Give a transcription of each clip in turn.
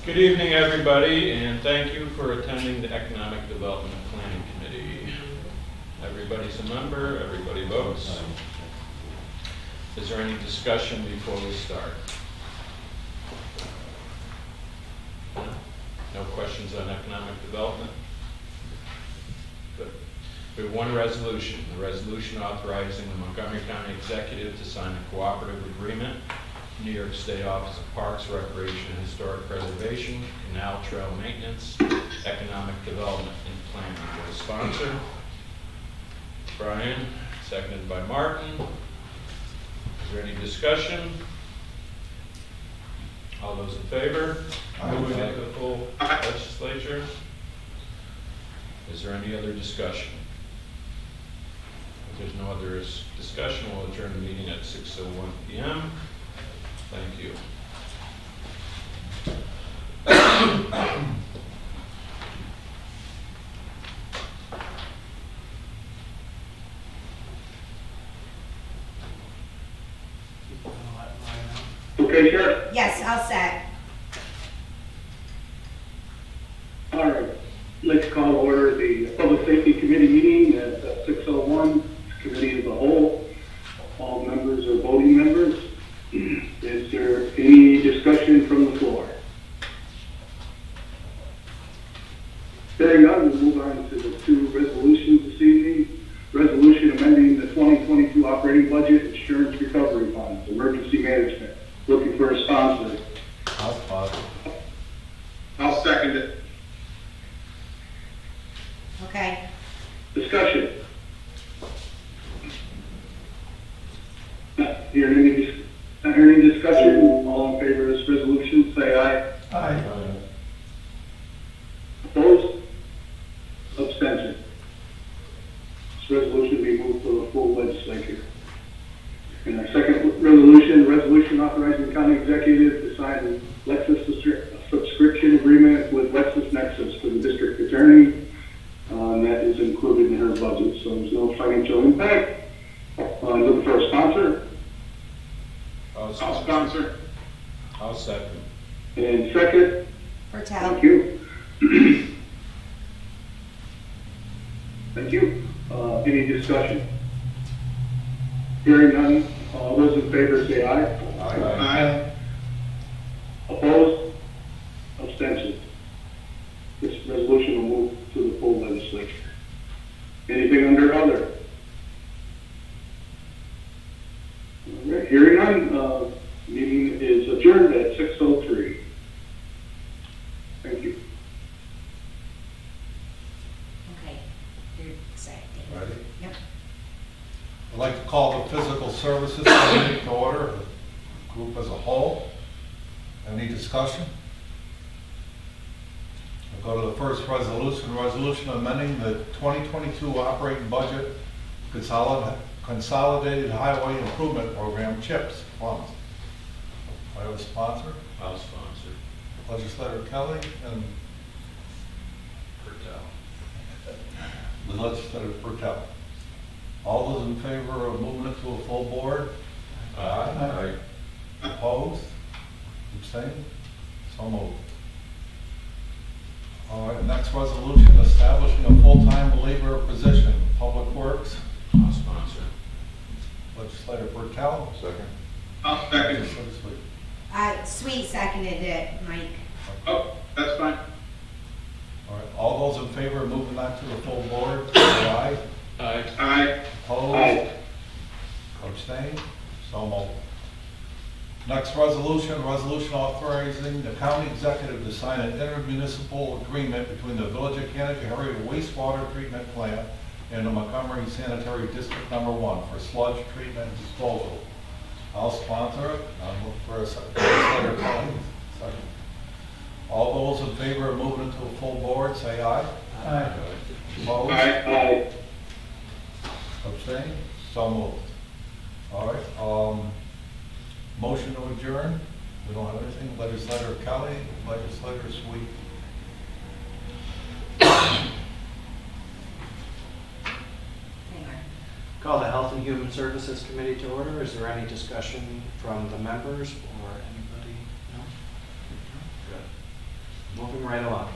Good evening, everybody, and thank you for attending the Economic Development Planning Committee. Everybody's a member, everybody votes. Is there any discussion before we start? No questions on economic development? Good. We have one resolution, the resolution authorizing the Montgomery County Executive to sign a cooperative agreement, New York State Office of Parks, Recreation, and Historic Preservation, Canal Trail Maintenance, Economic Development and Planning. For a sponsor, Brian, seconded by Martin. Is there any discussion? All those in favor? Moving it to the full legislature? Is there any other discussion? If there's no other discussion, we'll adjourn the meeting at 6:01 p.m. Thank you. Okay, sure. Yes, I'll set. All right. Let's call to order the Public Safety Committee meeting at 6:01. Committee as a whole. All members are voting members. Is there any discussion from the floor? Hearing none, we'll move on to the two resolutions this evening. Resolution amending the 2022 operating budget, insurance recovery funds, emergency management. Looking for a sponsor. I'll sponsor. I'll second it. Okay. Discussion. Not hearing any discussion, all in favor of this resolution, say aye. Aye. Opposed? Abstention. This resolution be moved to the full legislature. And our second resolution authorizing the county executive to sign a Lexus subscription agreement with LexisNexis for the district attorney. And that is included in her budget, so there's no financial impact. Looking for a sponsor? I'll sponsor. I'll second. And second? Bertel. Thank you. Thank you. Any discussion? Hearing none, all those in favor say aye. Aye. Opposed? Abstention. This resolution will move to the full legislature. Anything under other? All right, hearing none, meeting is adjourned at 6:03. Thank you. Okay. You're set. Ready? Yep. I'd like to call the Physical Services Committee to order, the group as a whole. Any discussion? We'll go to the first resolution amending the 2022 operating budget Consolidated Highway Improvement Program, CHIPS funds. I have a sponsor, I'll sponsor. Legislator Kelly, and Bertel. Legislator Bertel. All those in favor of moving it to a full board? Aye. Opposed? Abstained? So moved. All right, next resolution, establishing a full-time labor position, Public Works. I'll sponsor. Legislator Bertel. Second. I'll Legislator Sweet. Sweet seconded it, Mike. Oh, that's fine. All right, all those in favor of moving that to the full board, say aye. Aye. Aye. Opposed? Abstained? So moved. Next resolution authorizing the county executive to sign an intermunicipal agreement between the Village of Canada area wastewater treatment plant and the Montgomery Sanitary District Number 1 for sludge treatment and disposal. I'll sponsor it. I'm looking for a second. Legislator Kelly, second. All those in favor of moving it to a full board, say aye. Aye. Opposed? Aye. Abstained? So moved. All right, motion to adjourn. We don't have anything. Legislator Kelly, Legislator Sweet. Hang on. Call the Health and Human Services Committee to order. Is there any discussion from the members or anybody? No? Good. Moving right along.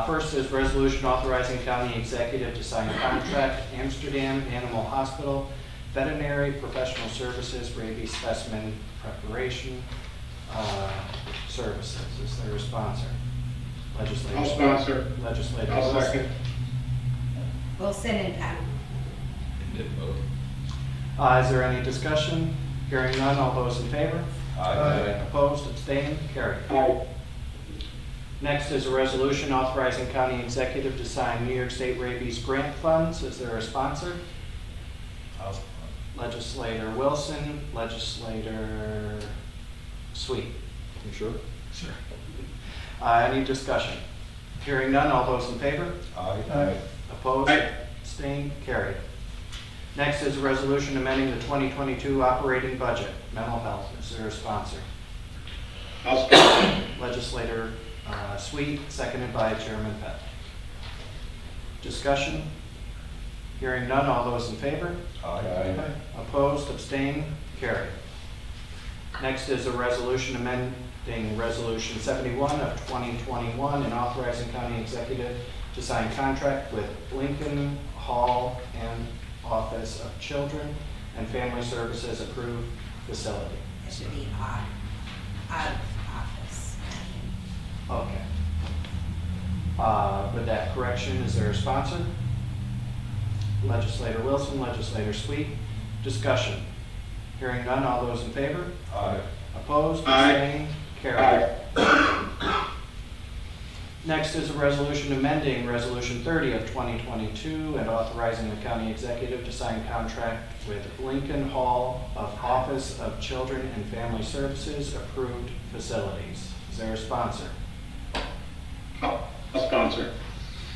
First is resolution authorizing county executive to sign contract Amsterdam Animal Hospital veterinary professional services rabies specimen preparation services. Is there a sponsor? Legislator. I'll sponsor. Legislator. I'll Wilson. second. Wilson and Peck. Did both. Is there any discussion? Hearing none, all those in favor? Aye. Opposed, abstained, carried. Aye. Next is a resolution authorizing county executive to sign New York State rabies grant funds. Is there a sponsor? I'll support. Legislator Wilson, Legislator Sweet. You sure? Sure. Any discussion? Hearing none, all those in favor? Aye. Opposed? Aye. Abstained? Carried. Next is a resolution amending the 2022 operating budget, mental health. Is there a sponsor? I'll sponsor. Legislator Sweet, seconded by Chairman Pett. Discussion? Hearing none, all those in favor? Aye. Opposed? Abstained? Carried. Next is a resolution amending Resolution 71 of 2021 and authorizing county executive to sign contract with Lincoln Hall and Office of Children and Family Services approved facility. It should be out of office. Okay. With that correction, is there a sponsor? Legislator Wilson, Legislator Sweet. Discussion. Hearing none, all those in favor? Aye. Opposed? Aye. Abstained? Carried. Next is a resolution amending Resolution 30 of 2022 and authorizing the county executive to sign contract with Lincoln Hall of Office of Children and Family Services approved facilities. Is there a sponsor? I'll sponsor.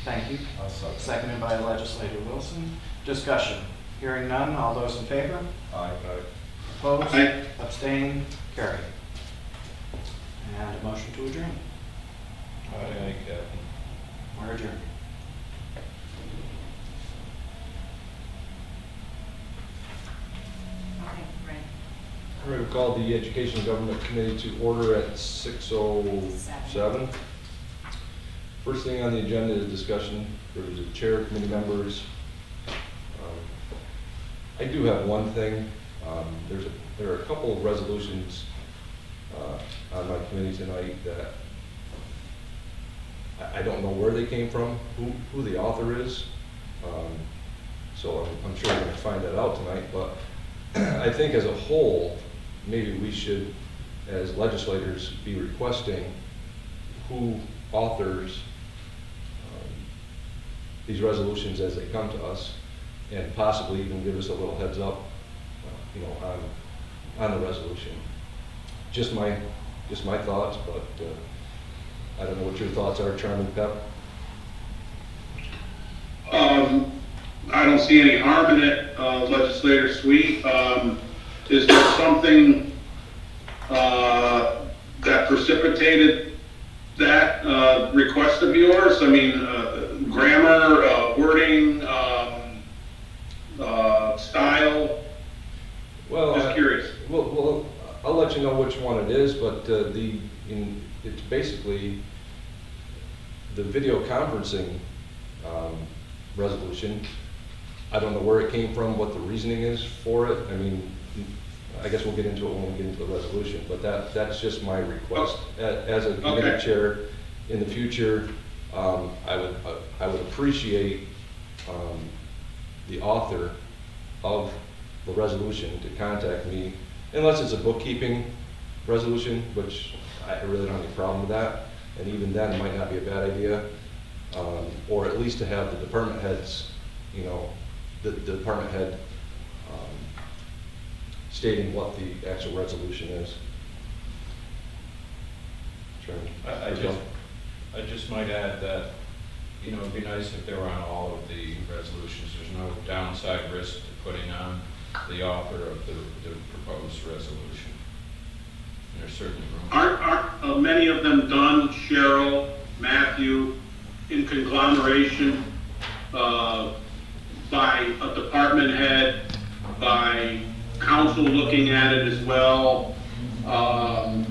Thank you. I'll second. Seconded by Legislator Wilson. Discussion. Hearing none, all those in favor? Aye. Opposed? Aye. Abstained? Carried. And a motion to adjourn. Aye, Captain. We're adjourned. Okay, right. I'm going to call the Education and Government Committee to order at 6:07. First thing on the agenda is discussion for the chair, committee members. I do have one thing. There are a couple of resolutions on my committee tonight that I don't know where they came from, who the author is. So I'm sure we're going to find that out tonight, but I think as a whole, maybe we should, as legislators, be requesting who authors these resolutions as they come to us, and possibly even give us a little heads up, on the resolution. Just my thoughts, but I don't know what your thoughts are, Chairman Pep. I don't see any harm in it, Legislator Sweet. Is there something that precipitated that request of yours? I mean, grammar, wording, style? Well, Just curious. Well, I'll let you know which one it is, but it's basically the video conferencing resolution. I don't know where it came from, what the reasoning is for it. I mean, I guess we'll get into it when we get into the resolution, but that's just my request. As a committee Okay. chair, in the future, I would appreciate the author of the resolution to contact me, unless it's a bookkeeping resolution, which I really don't have any problem with that, and even then, it might not be a bad idea, or at least to have the department heads, the department head stating what the actual resolution is. Chairman. I just might add that, it'd be nice if they were on all of the resolutions. There's no downside risk to putting on the author of the proposed resolution. And there's certainly room. Aren't many of them done, Cheryl, Matthew, in conglomeration by a department head, by council looking at it as well, done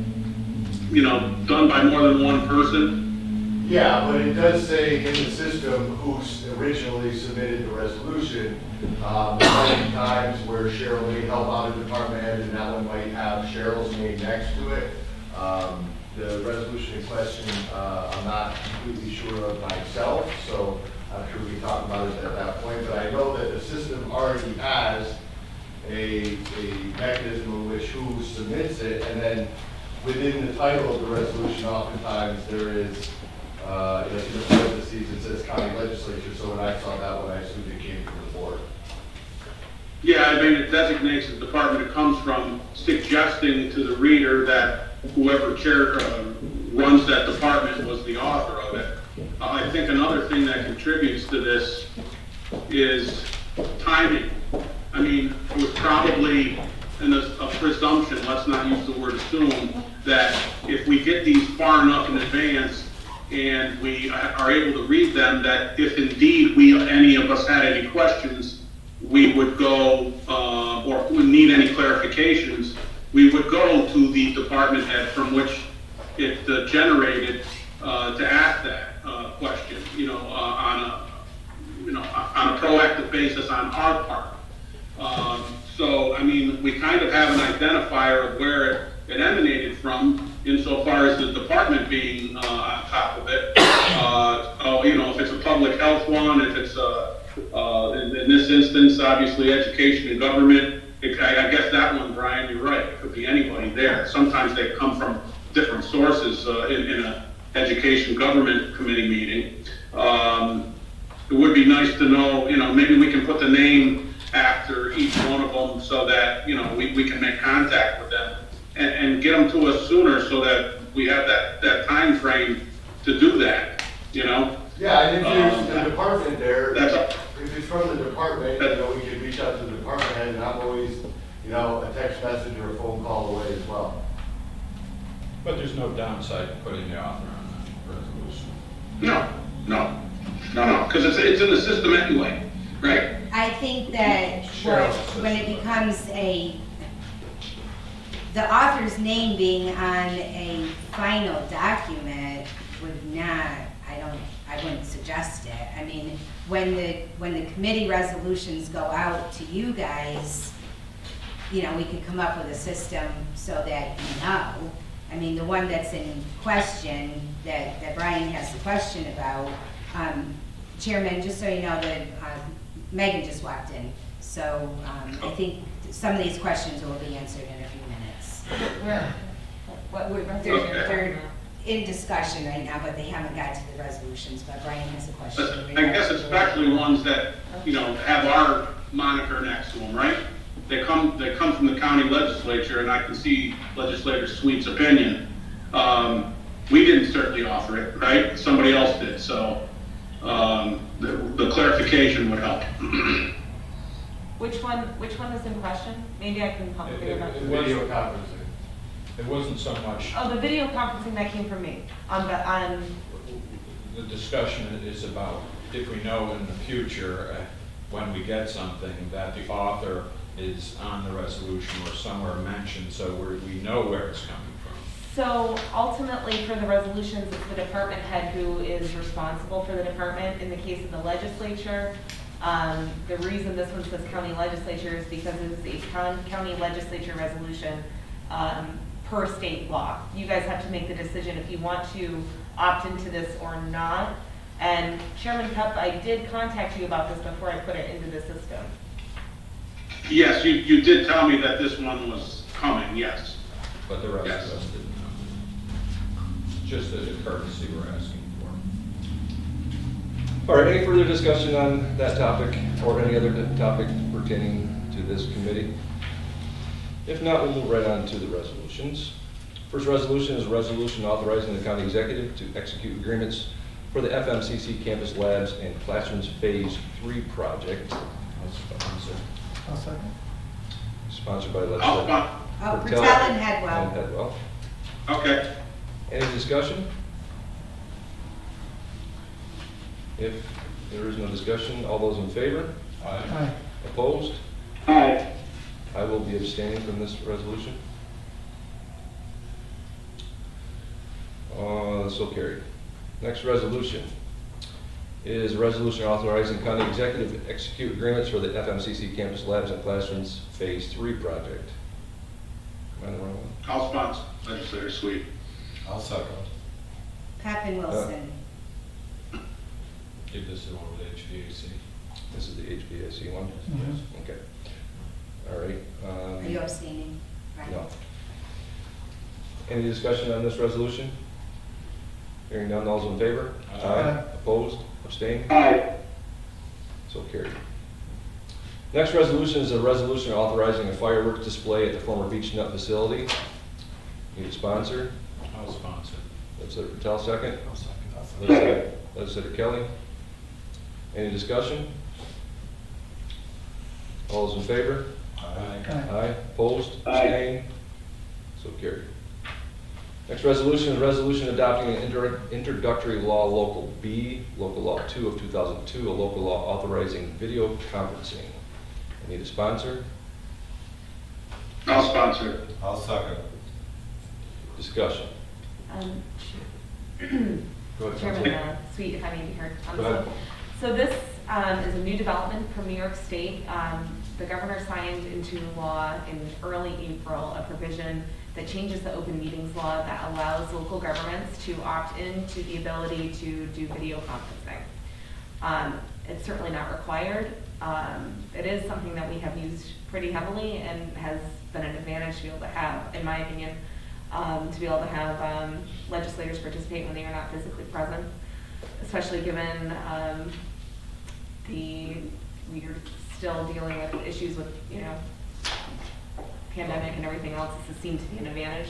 by more than one person? Yeah, but it does say in the system who's originally submitted the resolution. Many times where Cheryl may help out a department head and that one might have Cheryl's name next to it. The resolution in question, I'm not completely sure of myself, so I'm sure we can talk about it at that point. But I know that the system already has a mechanism in which who submits it, and then within the title of the resolution, oftentimes there is, in the parentheses, it says county legislature, so when I saw that one, I assumed it came from the board. Yeah, I mean, it designates the department it comes from, suggesting to the reader that whoever runs that department was the author of it. I think another thing that contributes to this is timing. I mean, it was probably a presumption, let's not use the word assume, that if we get these far enough in advance and we are able to read them, that if indeed any of us had any questions, we would go, or would need any clarifications, we would go to the department head from which it generated to ask that question, on a proactive basis on our part. So, I mean, we kind of have an identifier of where it emanated from insofar as the department being on top of it. If it's a public health one, if it's in this instance, obviously education and government, I guess that one, Brian, you're right, it could be anybody there. Sometimes they come from different sources in an education government committee meeting. It would be nice to know, maybe we can put the name after each one of them so that, we can make contact with them and get them to us sooner so that we have that time frame to do that, Yeah, and if there's the department there, if it's from the department, we can reach out to the department head, and I'm always, a text message or a phone call away as well. But there's no downside to putting the author on that resolution. No, because it's in the system anyway, right? I think that when it becomes the author's name being on a final document would not, I wouldn't suggest it. I mean, when the committee resolutions go out to you guys, we could come up with a system so that I mean, the one that's in question, that Brian has the question about, Chairman, just so you know, that Megan just walked in. So I think some of these questions will be answered in a few minutes. They're in discussion right now, but they haven't got to the resolutions, but Brian has a question. I guess especially ones that, have our moniker next to them, right? They come from the county legislature, and I can see Legislator Sweet's opinion. We didn't certainly offer it, right? Somebody else did, so the clarification would help. Which one is in question? Maybe I can help figure out. Video conferencing. It wasn't so much, Oh, the video conferencing that came from me on the discussion is about if we know in the future, when we get something, that the author is on the resolution or somewhere mentioned, so we know where it's coming from. So ultimately, for the resolutions, it's the department head who is responsible for the department. In the case of the legislature, the reason this one says county legislature is because it is a county legislature resolution per state law. You guys have to make the decision if you want to opt into this or not. And Chairman Pep, I did contact you about this before I put it into the system. Yes, you did tell me that this one was coming, yes. But the rest of us didn't know. Just a courtesy we're asking for. All right, any further discussion on that topic or any other topic pertaining to this committee? If not, we'll move right on to the resolutions. First resolution is a resolution authorizing the county executive to execute agreements for the FMCC campus labs and classrooms phase 3 project. I'll second. Sponsored by Oh, Legislator Patel and Headwell. Headwell. okay. Any discussion? If there is no discussion, all those in favor? Aye. Opposed? Aye. I will be abstaining from this resolution. So carried. Next resolution is a resolution authorizing county executive to execute agreements for the FMCC campus labs and classrooms Phase 3 project. Am I the wrong one? I'll sponsor legislator Sweet. I'll second. Pep Wilson. Give this the one with HVAC. This is the HVAC one? Mhm. Okay. All right. Are you abstaining? Right. No. Any discussion on this resolution? Hearing none, all's in favor? Aye. Opposed? Abstained? Aye. So carried. Next resolution is a resolution authorizing a fireworks display at the former Beach Nut facility. Need a sponsor? I'll sponsor. Legislator Patel, second. I'll second. Legislator Kelly. Any discussion? All those in favor? Aye. Opposed? Aye. Abstained? So carried. Next resolution is a resolution adopting an introductory law, Local B, Local Law 2 of 2002, a local law authorizing video conferencing. I need a sponsor. I'll sponsor. I'll second. Discussion. Go ahead, Chairman Councilman. Sweet, if I may be heard. Go ahead. So this is a new development from New York State. The governor signed into law in early April a provision that changes the open meetings law that allows local governments to opt into the ability to do video conferencing. It's certainly not required. It is something that we have used pretty heavily and has been an advantage to be able to have, in my opinion, to be able to have legislators participate when they are not physically present, especially given we're still dealing with issues with, pandemic and everything else. This seemed to be an advantage.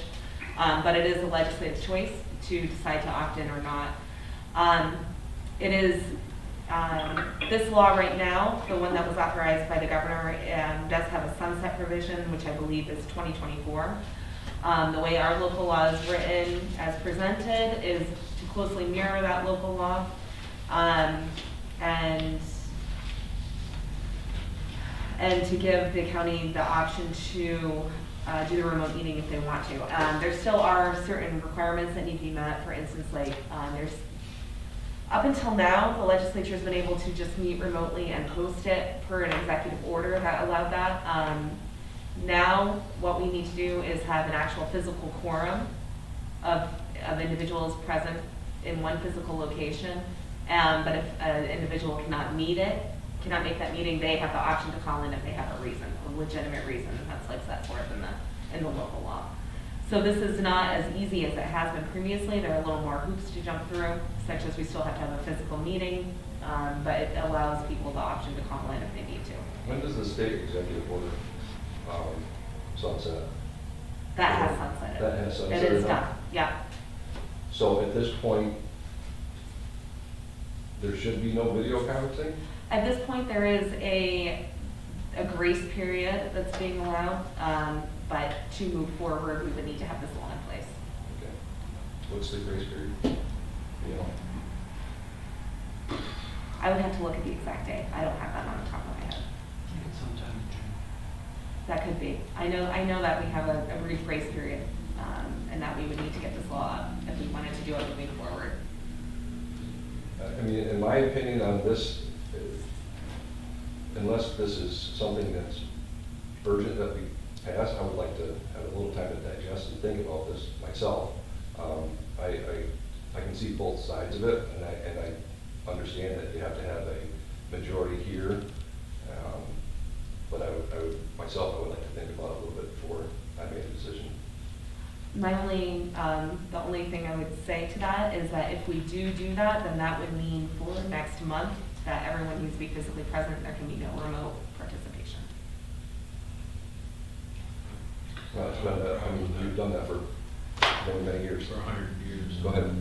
But it is a legislative choice to decide to opt in or not. It is, this law right now, the one that was authorized by the governor, does have a sunset provision, which I believe is 2024. The way our local law is written as presented is to closely mirror that local law. And to give the county the option to do the remote meeting if they want to. There still are certain requirements that need to be met. For instance, like up until now, the legislature has been able to just meet remotely and post it per an executive order that allowed that. Now, what we need to do is have an actual physical quorum of individuals present in one physical location. But if an individual cannot make that meeting, they have the option to call in if they have a reason, a legitimate reason, and that's like set forth in the local law. So this is not as easy as it has been previously. There are a little more hoops to jump through, such as we still have to have a physical meeting, but it allows people the option to call in if they need to. When does the state executive order sunset? That has sunsetted. That has sunsetted. It is now? done, yeah. So at this point, there should be no video conferencing? At this point, there is a grace period that's being allowed, but to move forward, we would need to have this law in place. Okay. What's the grace period? You know? I would have to look at the exact date. I don't have that on the top of my head. Sometime in June. That could be. I know that we have a brief grace period, and that we would need to get this law up if we wanted to do it moving forward. I mean, in my opinion on this, unless this is something that's urgent that we pass, I would like to have a little time to digest and think about this myself. I can see both sides of it, and I understand that you have to have a majority here. But I would myself, I would like to think about it a little bit before I make a decision. The only thing I would say to that is that if we do that, then that would mean for next month that everyone needs to be physically present. There can be no remote participation. Well, it's been, I mean, you've done that for many, many years. For 100 years. Go ahead.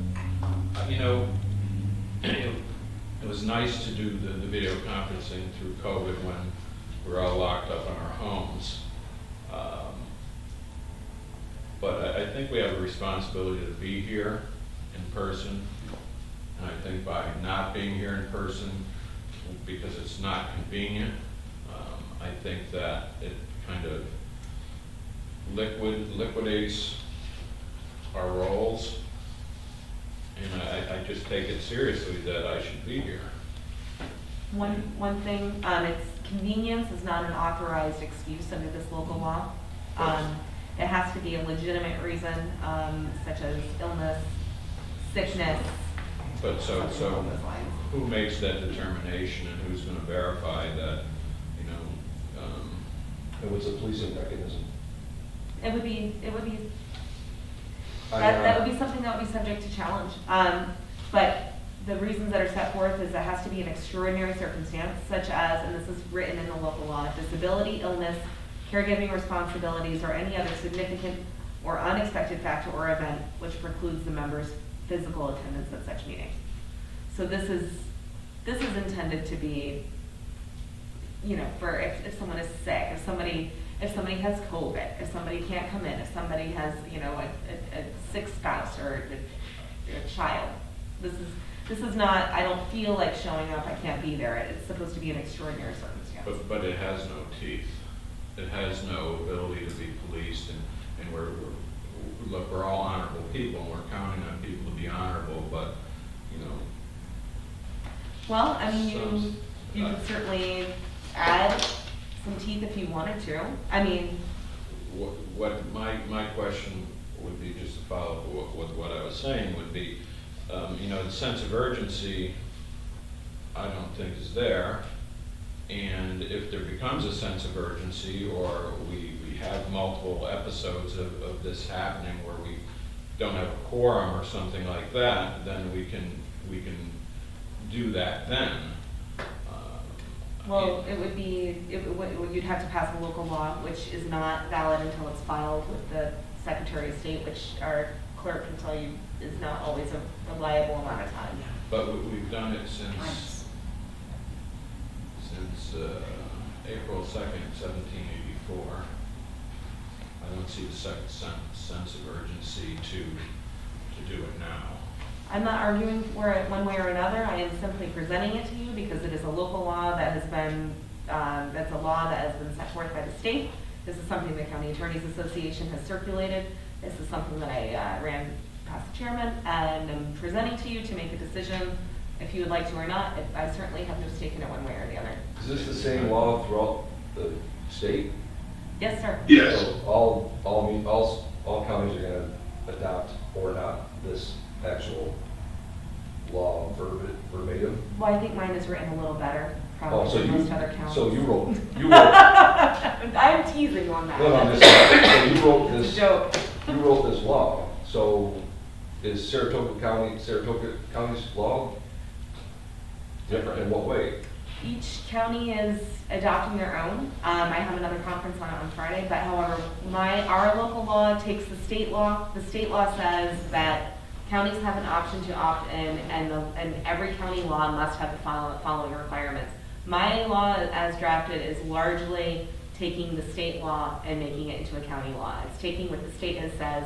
It was nice to do the video conferencing through COVID when we were all locked up in our homes. But I think we have a responsibility to be here in person. And I think by not being here in person, because it's not convenient, I think that it kind of liquidates our roles. And I just take it seriously that I should be here. One thing, it's convenience is not an authorized excuse under this local law. It has to be a legitimate reason, such as illness, sickness. But something so along those lines. who makes that determination and who's gonna verify that, you know, And what's the policing mechanism? It would be, I, that would be something that would be subject to challenge. But the reasons that are set forth is it has to be an extraordinary circumstance, such as, and this is written in the local law, disability, illness, caregiving responsibilities, or any other significant or unexpected factor or event which precludes the member's physical attendance at such meeting. So this is intended to be, you know, for if someone is sick, if somebody has COVID, if somebody can't come in, if somebody has, you know, a sick spouse or a child. This is not, I don't feel like showing up, I can't be there. It's supposed to be an extraordinary circumstance. but it has no teeth. It has no ability to be policed, and look, we're all honorable people, and we're counting on people to be honorable, but, you know. Well, I mean, Sounds- you could certainly add some teeth if you wanted to. I mean, What my question would be, just to follow up with what I was saying, would be, you know, the sense of urgency, I don't think is there. And if there becomes a sense of urgency, or we have multiple episodes of this happening where we don't have a quorum or something like that, then we can do that then. well, it would be, you'd have to pass a local law, which is not valid until it's filed with the Secretary of State, which our clerk can tell you is not always a reliable amount of time. But we've done it since April 2nd, 1784. I don't see the sense of urgency to do it now. I'm not arguing for it one way or another. I am simply presenting it to you because it is a local law that has been, that's a law that has been set forth by the state. This is something the County Attorneys Association has circulated. This is something that I ran past the chairman, and I'm presenting to you to make a decision if you would like to or not. I certainly have no stake in it one way or the other. Is this the same law throughout the state? Yes, sir. Yes. So all counties are gonna adopt or not this actual law verbatim? Well, I think mine is written a little better, Oh, probably so than you, most other counties. so you wrote, I'm teasing you on that. no, no, I'm just saying, so you wrote It's a this, joke. you wrote this law, so is Saratoga County's law different in what way? Each county is adopting their own. I have another conference on it on Friday, but however, our local law takes the state law. The state law says that counties have an option to opt in, and every county law must have the following requirements. My law, as drafted, is largely taking the state law and making it into a county law. It's taking what the state has says,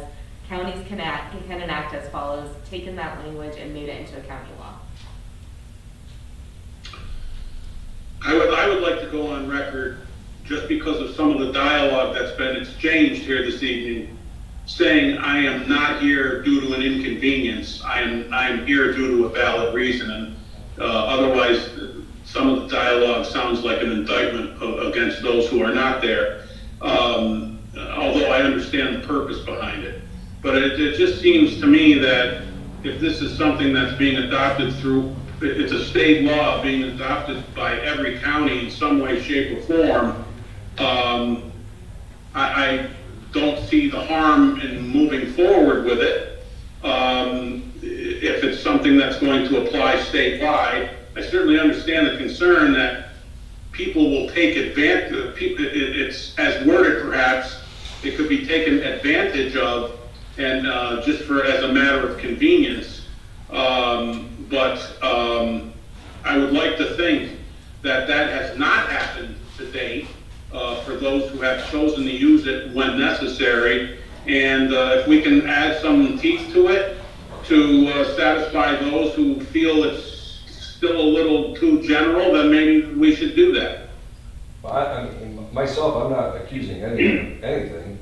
counties can enact as follows, taken that language and made it into a county law. I would like to go on record, just because of some of the dialogue that's been exchanged here this evening, saying I am not here due to an inconvenience. I am here due to a valid reason, and otherwise, some of the dialogue sounds like an indictment against those who are not there. Although I understand the purpose behind it, but it just seems to me that if this is something that's being adopted through, it's a state law being adopted by every county in some way, shape, or form, I don't see the harm in moving forward with it. If it's something that's going to apply statewide, I certainly understand the concern that people will take advantage, it's as worded perhaps, it could be taken advantage of, and just as a matter of convenience. But I would like to think that that has not happened to date for those who have chosen to use it when necessary. And if we can add some teeth to it to satisfy those who feel it's still a little too general, then maybe we should do that. I mean, myself, I'm not accusing anything.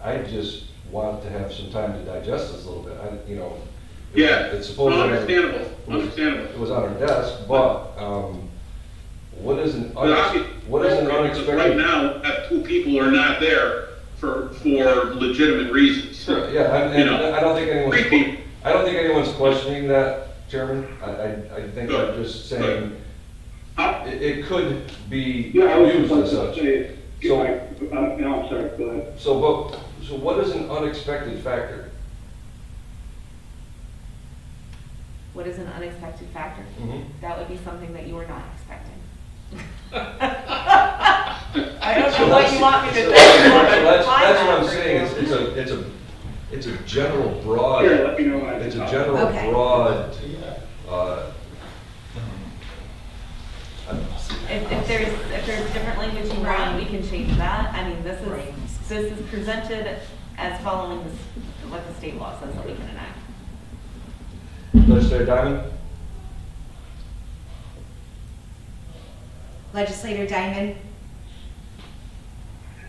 I just want to have some time to digest this a little bit. Yeah, It's supposed to. understandable, It understandable. was on our desk, but, what is an, But obviously, what is an because right unexpected? now, two people are not there for legitimate reasons. Sure, yeah, and You know, I don't think three people. anyone's questioning that, Chairman. I think Good, I'm just saying, I- it could be Yeah, I was used just as about such. to say, So- I'm sorry, go ahead. So what is an unexpected factor? What is an unexpected factor? Mhm. That would be something that you were not expecting. I don't know what you want me to So say. that's what I'm saying, it's a general broad, Sure, let me know when I it's a can general Okay. broad, If there's different language you want, we can change that. I mean, this is presented as following what the state law says that we can enact. Legislator Diamond? Legislator Diamond?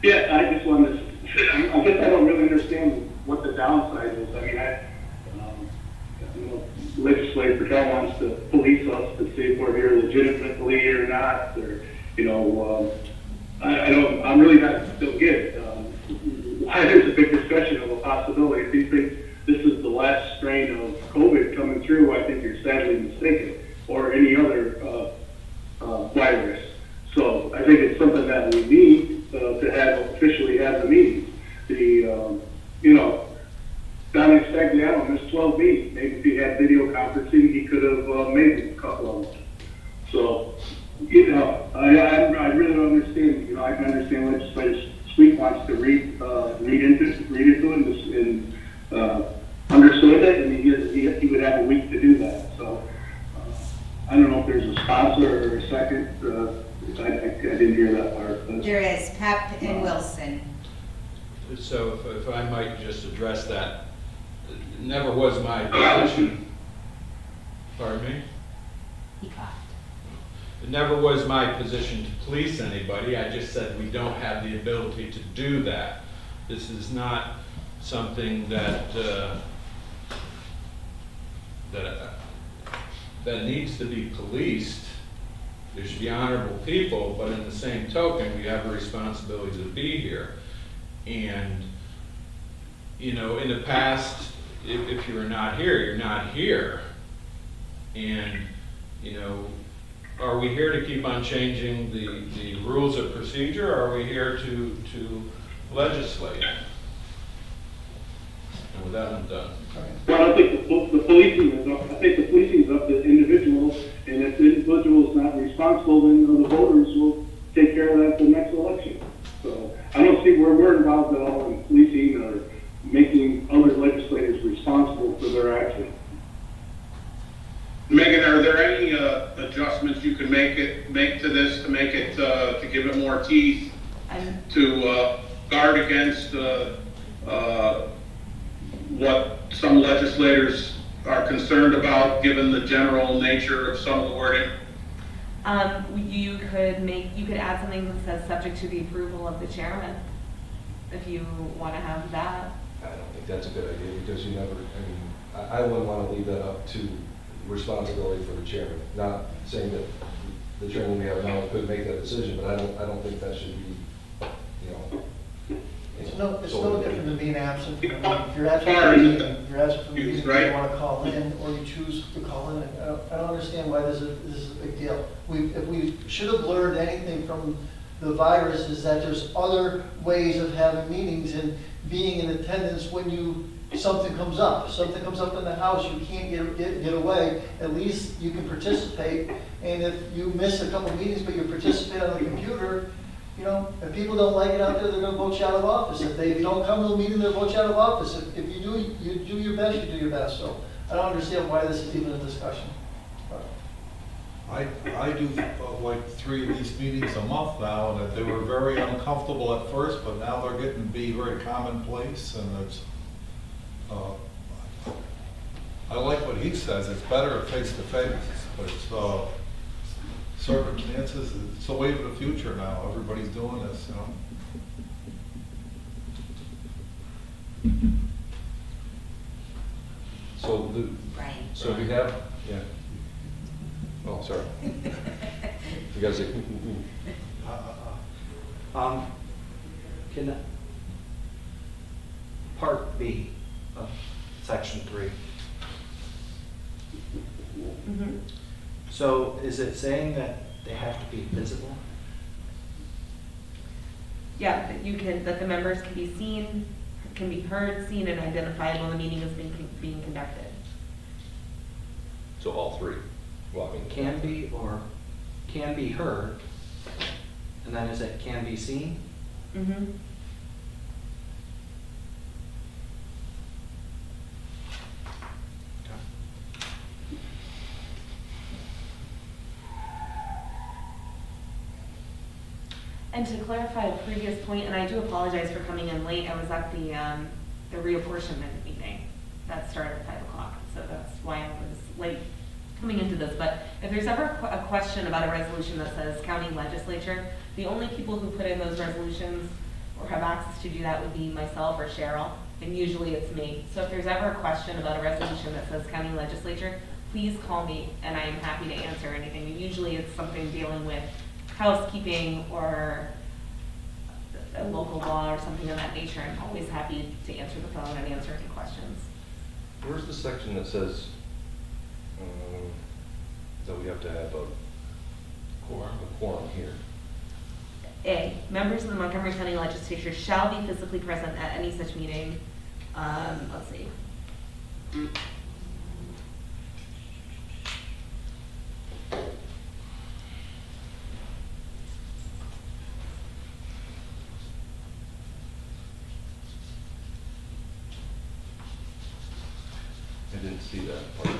Yeah, I just wanted to, I guess I don't really understand what the downside is. I mean, you know, Legislator Patel wants to police us to see if we're here legitimately or not, or, you know, I'm really not, don't get it. Why there's a big discussion of a possibility. If you think this is the last strain of COVID coming through, I think you're sadly mistaken, or any other virus. So I think it's something that we need to have officially have the meeting. You know, Don Stagliano missed 12 meetings. Maybe if he had video conferencing, he could have made a couple of them. So, you know, I really don't understand. You know, I can understand Legislator Sweet wants to read into it and understood it, and he would have a week to do that. So, I don't know if there's a sponsor or a second. I didn't hear that part. But. There is Pep and Wilson. So if I might just address that, it never was my position. Pardon me? He coughed. It never was my position to police anybody. I just said we don't have the ability to do that. This is not something that needs to be policed. There should be honorable people, but in the same token, we have a responsibility to be here. And, you know, in the past, if you're not here, you're not here. And, you know, are we here to keep on changing the rules of procedure, or are we here to legislate? And with that, I'm done. Well, I think the policing is up. I think the policing is up to individuals, and if the individual is not responsible, then the voters will take care of that at the next election. So I don't see where we're involved at all in policing or making other legislators responsible for their actions. Megan, are there any adjustments you can make to this to make it to give it more teeth, to guard against what some legislators are concerned about, given the general nature of some of the wording? You could add something that says subject to the approval of the chairman, if you want to have that. I don't think that's a good idea, because you never, I mean, I wouldn't want to leave that up to responsibility for the chairman. Not saying that the chairman we have now could make that decision, but I don't think that should be, you know. It's no solely- different than being absent. I mean, if you're absent from the meeting, you want to call in, or you choose to call in. I don't understand why this is a big deal. If we should have learned anything from the virus, is that there's other ways of having meetings and being in attendance when something comes up. If something comes up in the house, you can't get away, at least you can participate. And if you miss a couple meetings, but you participate on the computer, you know, if people don't like it out there, they're gonna vote you out of office. If they don't come to a meeting, they'll vote you out of office. If you do your best, you do your best. So I don't understand why this is even a discussion. I do like 3 of these meetings a month now, and that they were very uncomfortable at first, but now they're getting to be very commonplace, and it's, I like what he says, it's better face to face, but it's, circumstances, it's the way of the future now, everybody's doing this, you know. So do. Right. So we have, yeah. Oh, sorry. You guys say, Can, part B of section 3. Mhm. So is it saying that they have to be visible? Yeah, that the members can be seen, can be heard, seen, and identified while the meeting is being conducted. so all three? Well, I mean. Can be or can be heard, and then is it can be seen? Mm-hmm. And to clarify a previous point, and I do apologize for coming in late, I was at the reapportionment meeting that started at 5 o'clock, so that's why I was late coming into this. But if there's ever a question about a resolution that says county legislature, the only people who put in those resolutions or have access to do that would be myself or Cheryl, and usually it's me. So if there's ever a question about a resolution that says county legislature, please call me, and I am happy to answer anything. And usually it's something dealing with housekeeping or a local law or something of that nature. I'm always happy to answer the phone and answer any questions. Where's the section that says that we have to have a quorum here? A, members of the Montgomery County Legislature shall be physically present at any such meeting. Let's see. I didn't see that part.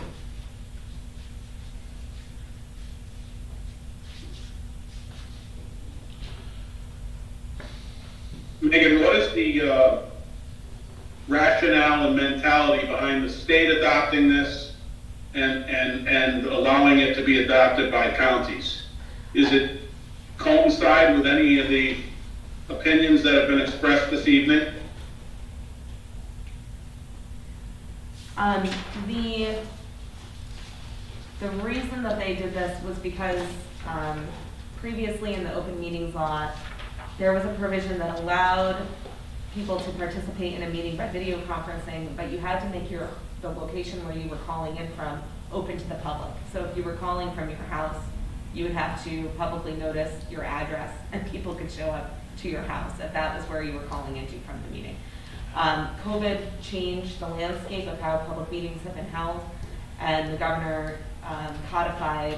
Megan, what is the rationale and mentality behind the state adopting this and allowing it to be adopted by counties? Is it coincide with any of the opinions that have been expressed this evening? The reason that they did this was because previously in the open meetings law, there was a provision that allowed people to participate in a meeting by video conferencing, but you had to make the location where you were calling in from open to the public. So if you were calling from your house, you would have to publicly notice your address and people could show up to your house if that was where you were calling into from the meeting. COVID changed the landscape of how public meetings have been held, and the governor codified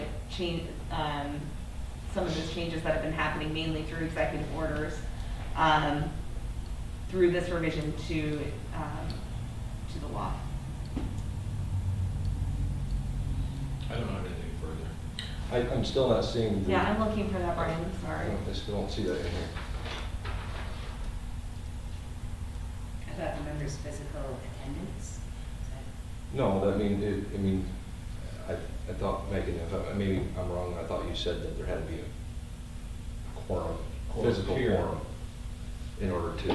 some of those changes that have been happening mainly through executive orders through this revision to the law. I don't have anything further. I'm still not seeing the. Yeah, I'm looking for that, Brian, I'm sorry. I still don't see that in here. About the members' physical attendance? No, I mean, I thought, Megan, maybe I'm wrong, I thought you said that there had to be a quorum, physical here. quorum, in order to,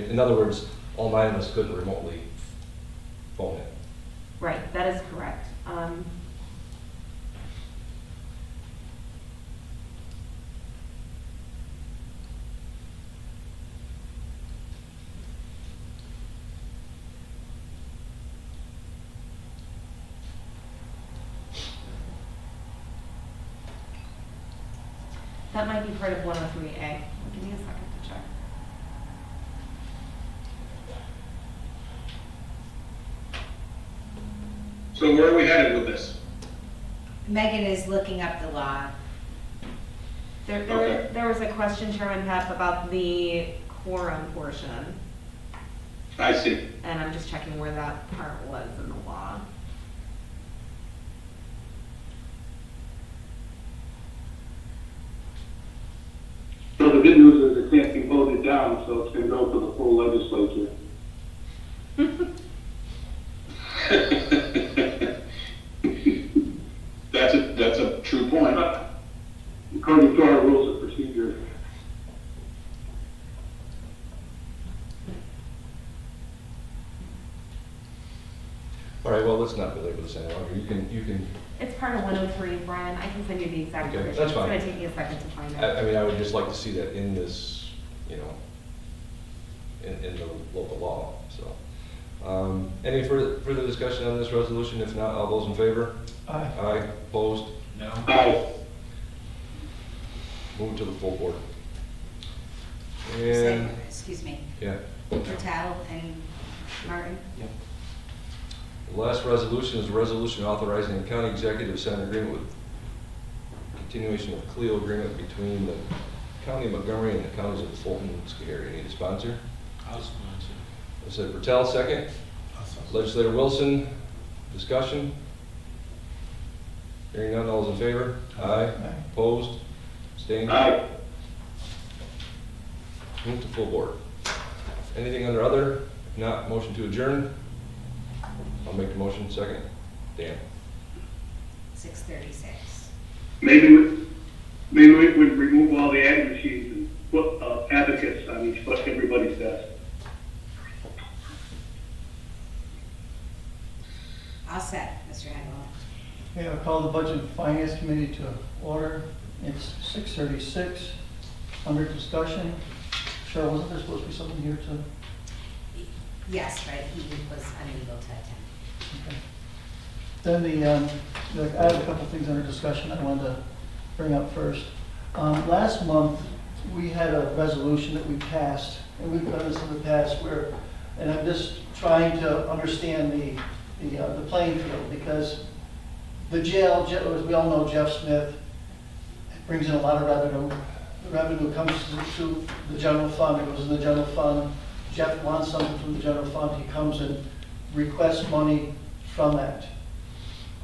in other words, all 9 of us couldn't remotely phone it. Right, that is correct. That might be part of 103A. Give me a second to check. So where are we headed with this? Megan is looking up the law. Okay. There was a question, Chairman Pep, about the quorum portion, I see. and I'm just checking where that part was in the law. So the good news is it can't be voted down, so it's gonna go to the full legislature. That's a true point. According to our rules of procedure. All right, well, let's not belabor this any longer. You can, It's part of 103, Brian. I can send you the exact Okay, provision. that's fine. It's gonna take me a second to find it. I mean, I would just like to see that in this, you know, in the local law, so. Any further discussion on this resolution? If not, all those in favor? Aye. Aye, opposed? No? Aye. Move to the full board. Say- And, Excuse me, yeah. Patel and Martin? The last resolution is a resolution authorizing the county executive to sign an agreement with continuation of CLEO agreement between the county of Montgomery and the counties of Fulton and Schoharie. Need a sponsor? I'll sponsor. Legislator Patel, second. Legislator Wilson, discussion? Hearing none, all those in favor? Aye. Opposed? Abstained? Aye. Move to full board. Anything under other? If not, motion to adjourn? I'll make the motion, second. Dan? 6:36. Maybe we would remove all the ad machines and put advocates on each, but everybody's desk. All set, Mr. Hagel. Okay, I'll call the Budget and Finance Committee to order. It's 6:36, under discussion. Cheryl, wasn't there supposed to be something here to? Yes, but he was unable to attend. Okay. Then I have a couple things under discussion I wanted to bring up first. Last month, we had a resolution that we passed, and we've done this in the past where, and I'm just trying to understand the playing field, because the jail, as we all know, Jeff Smith brings in a lot of revenue. The revenue comes to the general fund, it goes in the general fund. Jeff wants something from the general fund, he comes and requests money from that.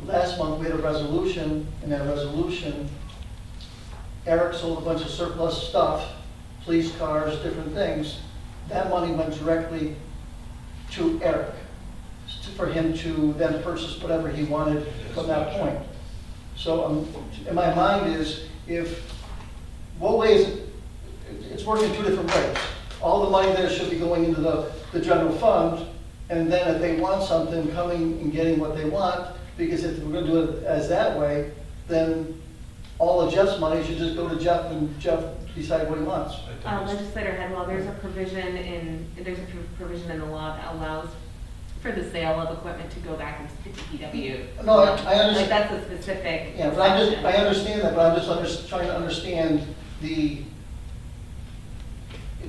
Last month, we had a resolution, in that resolution, Eric sold a bunch of surplus stuff, police cars, different things. That money went directly to Eric, for him to then purchase whatever he wanted from that point. So, in my mind is, what way is it? It's working two different ways. All the money there should be going into the general fund, and then if they want something, coming and getting what they want, because if we're gonna do it as that way, then all of Jeff's money should just go to Jeff, and Jeff decide what he wants. Legislator Headwell, there's a provision in the law that allows for the sale of equipment to go back into the DPW. No, I understand. Like, that's a specific. Yeah, but I understand that, but I'm just trying to understand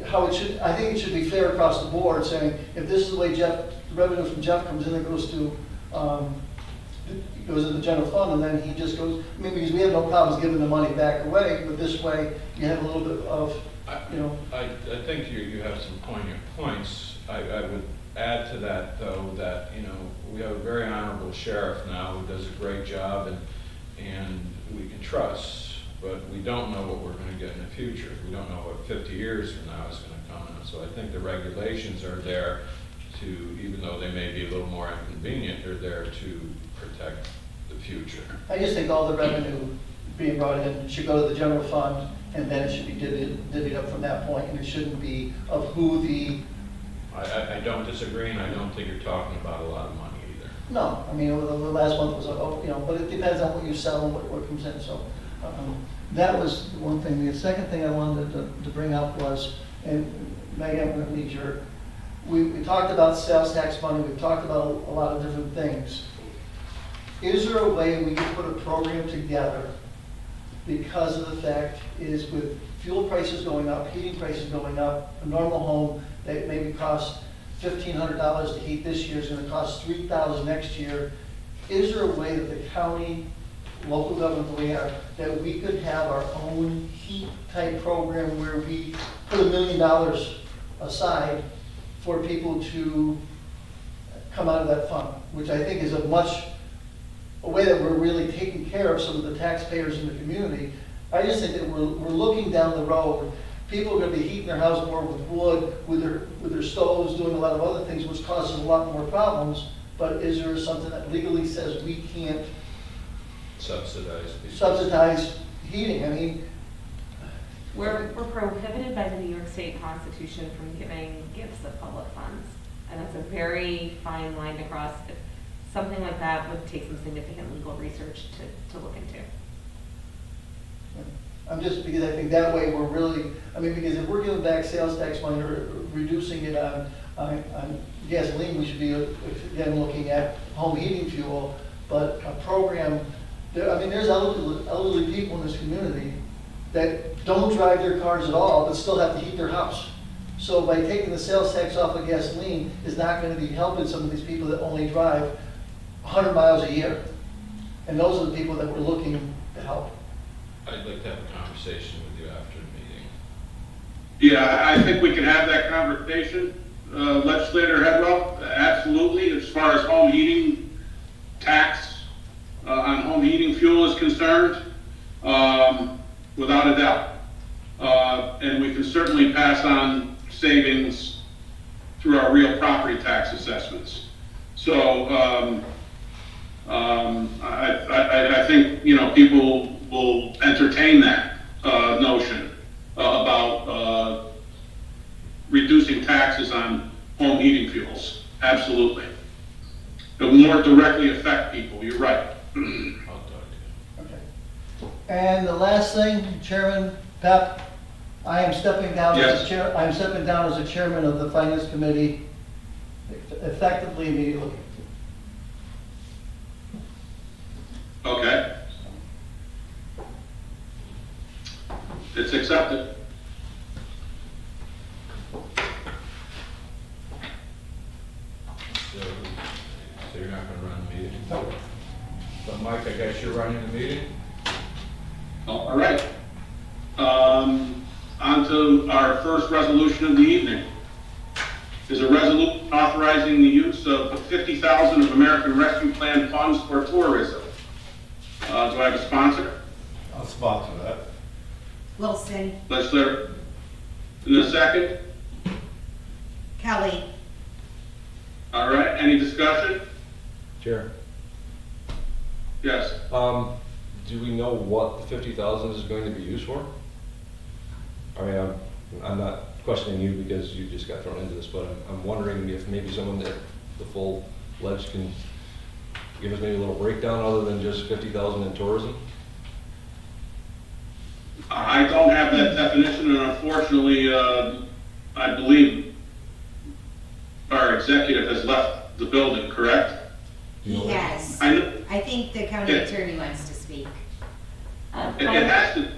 how it should, I think it should be fair across the board, saying, if this is the way the revenue from Jeff comes in, it goes to, goes in the general fund, and then he just goes, I mean, because we have no problems giving the money back away, but this way, you have a little bit of, you know. I think you have some poignant points. I would add to that, though, that, you know, we have a very honorable sheriff now who does a great job, and we can trust, but we don't know what we're gonna get in the future. We don't know what 50 years from now is gonna come in. So I think the regulations are there to, even though they may be a little more inconvenient, they're there to protect the future. I just think all the revenue being brought in should go to the general fund, and then it should be divvied up from that point, and it shouldn't be of who the. I don't disagree, and I don't think you're talking about a lot of money either. No, I mean, the last month was, you know, but it depends on what you sell and what comes in, so. That was one thing. The second thing I wanted to bring up was, and Megan, I'm going to need we talked about sales tax money, we've talked about a lot of different things. Is there a way we can put a program together, because of the fact is with fuel prices going up, heating prices going up, a normal home that maybe costs $1,500 to heat this year is going to cost $3,000 next year. Is there a way that the county, local government we are, that we could have our own heat type program where we put $1 million aside for people to come out of that fund, which I think is a way that we're really taking care of some of the taxpayers in the community. I just think that we're looking down the road. People are going to be heating their house more with wood, with their stoves, doing a lot of other things, which causes a lot more problems. But is there something that legally says we can't subsidize heating? I mean, We're prohibited by the New York State Constitution from giving gifts of public funds. And that's a very fine line to cross. something like that would take some significant legal research to look into. I'm just, because I think that way we're really, I mean, because if we're giving back sales tax money or reducing it on gasoline, we should be, again, looking at home heating fuel, but a program, I mean, there's elderly people in this community that don't drive their cars at all, but still have to heat their house. So by taking the sales tax off of gasoline is not gonna be helping some of these people that only drive 100 miles a year. And those are the people that we're looking to help. I'd like to have a conversation with you after the meeting. Yeah, I think we can have that conversation. Legislator Headwell, absolutely, as far as home heating tax on home heating fuel is concerned, without a doubt. And we can certainly pass on savings through our real property tax assessments. So I think, you know, people will entertain that notion about reducing taxes on home heating fuels. Absolutely. It will more directly affect people, you're right. I'll talk to Okay. And the last thing, Chairman Pep, I am stepping down as Yes. chair, I'm stepping down as the chairman of the Finance Committee effectively immediately. Okay. It's accepted. you. So you're not gonna run the meeting? No. So Mike, I guess you're running the meeting? All right. On to our first resolution of the evening. Is a resolution authorizing the use of 50,000 of American Rescue Plan funds for tourism. Do I have a sponsor? I'll sponsor that. Wilson, Legislator, in a second. Kelly, All right, any discussion? Chair, Yes. do we know what the 50,000 is going to be used for? I mean, I'm not questioning you because you just got thrown into this, but I'm wondering if maybe someone at the full ledge can give us maybe a little breakdown other than just 50,000 in tourism? I don't have that definition, and unfortunately, I believe our executive has left the building, correct? yes. I know, I think the county Yeah. attorney wants to speak. it has to,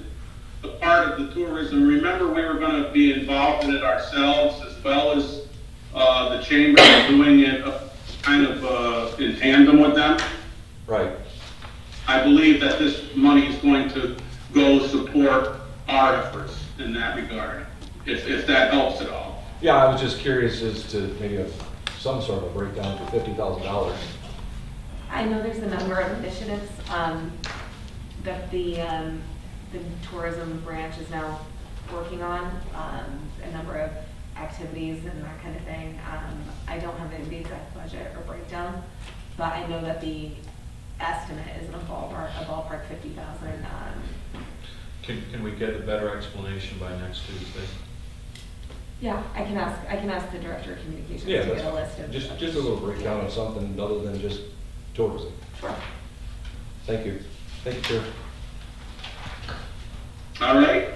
a part of the tourism, remember we were gonna be involved in it ourselves as well as, the chamber, doing it kind of, in tandem with them. Right. I believe that this money is going to go support our efforts in that regard, if that helps at all. Yeah, I was just curious as to maybe some sort of a breakdown for $50,000. I know there's a number of initiatives that the tourism branch is now working on, a number of activities and that kind of thing. I don't have the exact budget or breakdown, but I know that the estimate is in a ballpark 50,000. Can we get a better explanation by next Tuesday? Yeah, I can ask the director of communications Yeah, to get a list of. just a little breakdown of something other than just tourism. Sure. Thank you. Thank you, Chair. All right,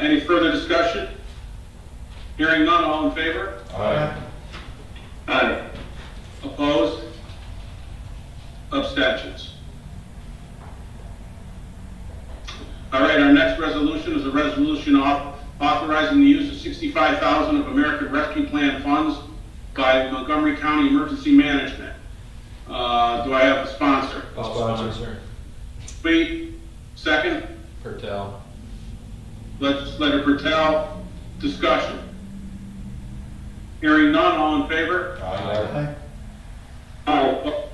any further discussion? Hearing none, all in favor? Aye. Aye. Opposed? Abstentions? All right, our next resolution is a resolution authorizing the use of 65,000 of American Rescue Plan funds by Montgomery County Emergency Management. Do I have a sponsor? I'll sponsor. Sweet. Second? Pertel. Legislator Pertel. Discussion. Hearing none, all in favor? Aye. Aye.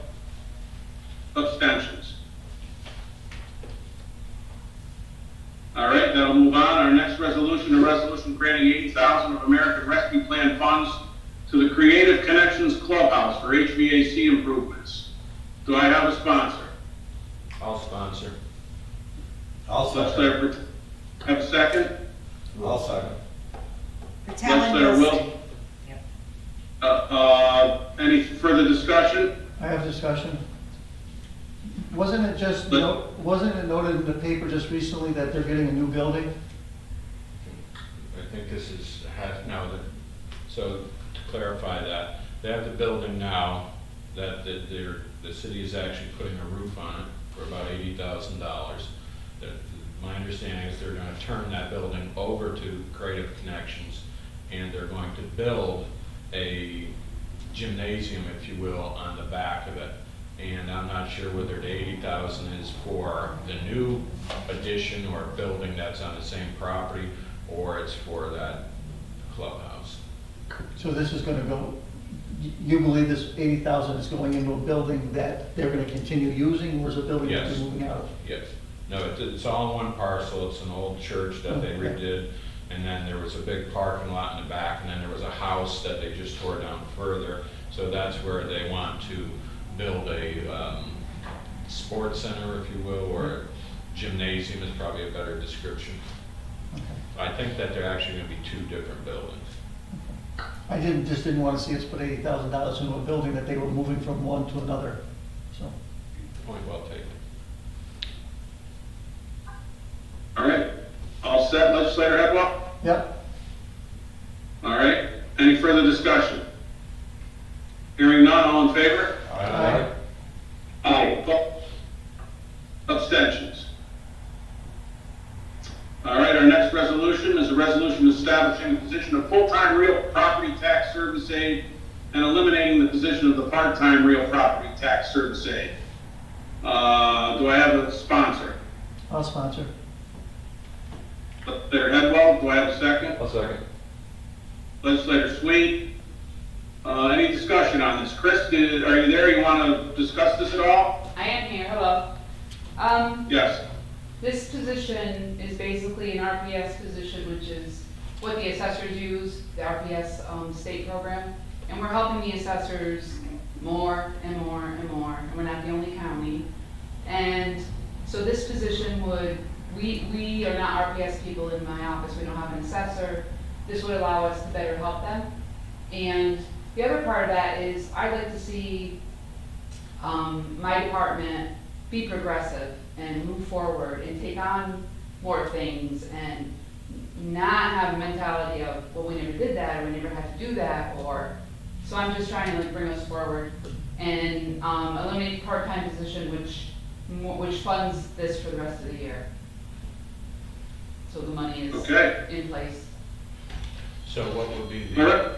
Abstentions? All right, that'll move on. Our next resolution, a resolution granting 80,000 of American Rescue Plan funds to the Creative Connections Clubhouse for HVAC improvements. Do I have a sponsor? I'll sponsor. I'll second. Legislator, have a second? I'll second. Patel and Legislator Wilson. Wilson. Yep. Any further discussion? I have discussion. Wasn't it just, But- wasn't it noted in the paper just recently that they're getting a new building? I think this is, so to clarify that, they have the building now, that the city is actually putting a roof on it for about $80,000. My understanding is they're gonna turn that building over to Creative Connections, and they're going to build a gymnasium, if you will, on the back of it. And I'm not sure whether the 80,000 is for the new addition or building that's on the same property, or it's for that clubhouse. So this is gonna go, you believe this 80,000 is going into a building that they're gonna continue using, or is it a building that Yes. they're moving out of? Yes, no, it's all in one parcel, it's an old church that they Okay. redid, and then there was a big parking lot in the back, and then there was a house that they just tore down further, so that's where they want to build a sports center, if you will, or gymnasium is probably a better description. Okay. I think that they're actually gonna be two different buildings. I just didn't wanna see us put $80,000 into a building that they were moving from one to another, so. Point well taken. All right, all set, legislator Hepwell? Yep, All right, any further discussion? Hearing none, all in favor? Aye. Aye. Opposed? Abstentions? All right, our next resolution is a resolution establishing the position of full-time real property tax service aide and eliminating the position of the part-time real property tax service aide. Do I have a sponsor? I'll sponsor. Legislator Headwell, do I have a second? I'll second. Legislator Sweet. Any discussion on this? Chris, are you there? You want to discuss this at all? I am here, hello. Yes. This position is basically an RPS position, which is what the assessors use, the RPS state program. And we're helping the assessors more and more and more, and we're not the only county. And so this position would, we are not RPS people in my office, we don't have an assessor. This would allow us to better help them. And the other part of that is I'd like to see my department be progressive and move forward and take on more things and not have a mentality of, well, we never did that, or we never had to do that, or, so I'm just trying to like bring us forward and eliminate the part-time position, which funds this for the rest of the year. So the money is Okay. in place. So what will be All the, right.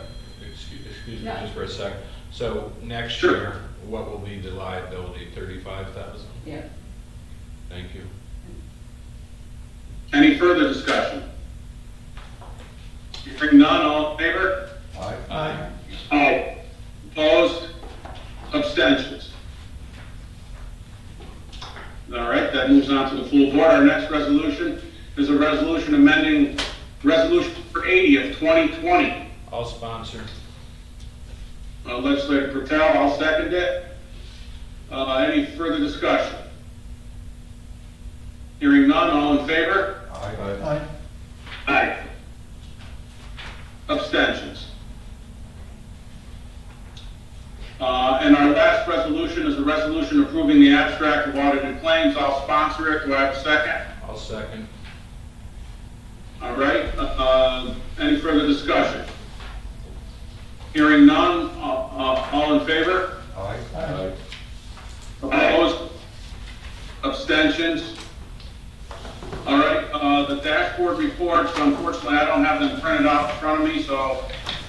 excuse me Yeah. just for a sec, so next Sure. year, what will be the liability, 35,000? Yeah. Thank you. Any further discussion? Hearing none, all in favor? Aye. Aye. Aye. Opposed? Abstentions? All right, that moves on to the full board. Our next resolution is a resolution amending Resolution number 80 of 2020. I'll sponsor. Legislator Patel, I'll second it. Any further discussion? Hearing none, all in favor? Aye. Aye. Aye. Abstentions? And our last resolution is a resolution approving the abstract of audited claims. I'll sponsor it. Do I have a second? I'll second. All right, any further discussion? Hearing none, all in favor? Aye. Aye. Opposed? Abstentions? All right, the dashboard reports, unfortunately, I don't have them printed out in front of me, so,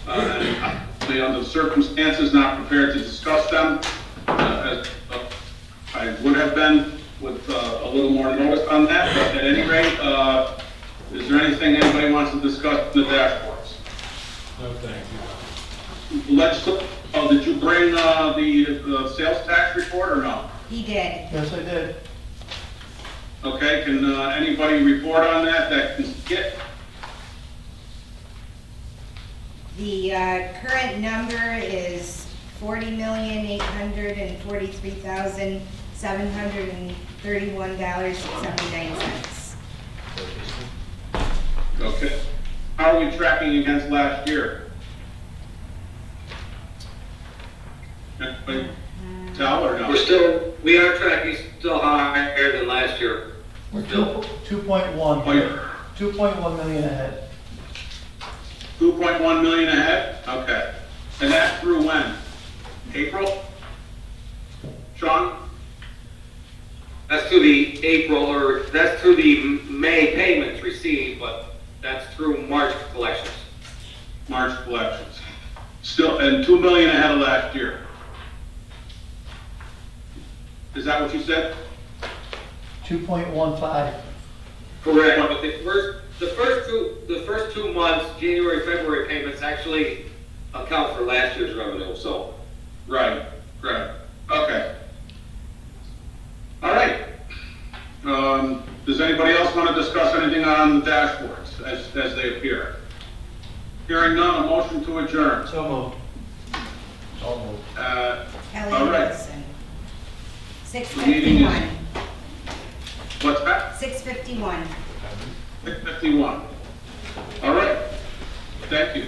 under the circumstances, not prepared to discuss them, as I would have been with a little more notice on that, but at any rate, is there anything anybody wants to discuss in the dashboards? No, thank you. Did you bring the sales tax report or no? He did. Yes, I did. Okay, can anybody report on that can get? The current number is $40,843,731.79. Okay. How are we tracking against last year? anybody tell or no? We are tracking still higher than last year. We're Still. 2.1, Oh, yeah. 2.1 million ahead. 2.1 million ahead? Okay. And that's through when? April? Sean? That's through the April, or that's through the May payments received, but that's through March collections. March collections. Still, and 2 million ahead of last year. Is that what you said? 2.15. Correct, but the first two months, January, February payments actually account for last year's revenue, so. Right, right. Okay. All right. Does anybody else want to discuss anything on the dashboards as they appear? Hearing none, a motion to adjourn. So moved. So moved. Kelly All right. Wilson. The meeting is- 6:51. What's that? 6:51. 6:51. All right. Thank you.